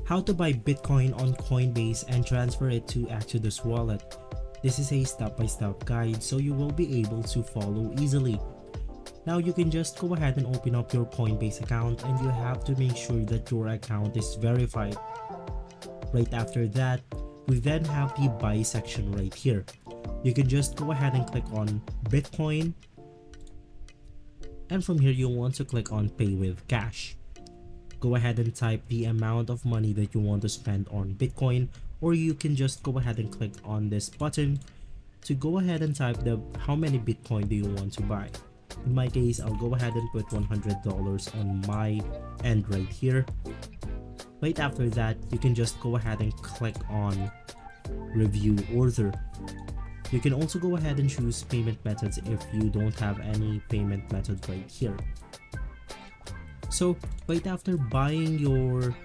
How to buy Bitcoin on Coinbase and transfer it to Exodus wallet. This is a step-by-step guide so you will be able to follow easily. Now you can just go ahead and open up your Coinbase account, and you have to make sure that your account is verified. Right after that, we then have the buy section right here. You can just go ahead and click on Bitcoin, and from here you want to click on pay with cash. Go ahead and type the amount of money that you want to spend on Bitcoin, or you can just go ahead and click on this button to go ahead and type how many Bitcoin do you want to buy. In my case, I'll go ahead and put $100 on my end right here. Right after that, you can just go ahead and click on review order. You can also go ahead and choose payment methods if you don't have any payment method right here. So right after buying your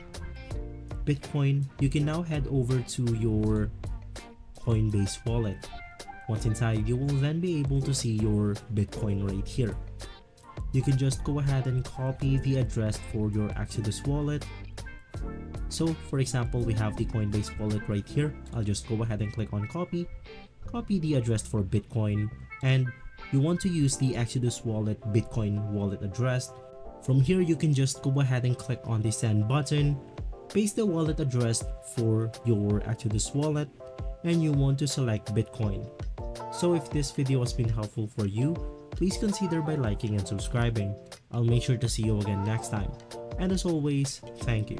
Bitcoin, you can now head over to your Coinbase wallet. Once inside, you will then be able to see your Bitcoin right here. You can just go ahead and copy the address for your Exodus wallet. So for example, we have the Coinbase wallet right here. I'll just go ahead and click on copy the address for Bitcoin, and you want to use the Exodus wallet Bitcoin wallet address. From here, you can just go ahead and click on the send button, paste the wallet address for your Exodus wallet, and you want to select Bitcoin. So if this video has been helpful for you, please consider by liking and subscribing. I'll make sure to see you again next time. And as always, thank you.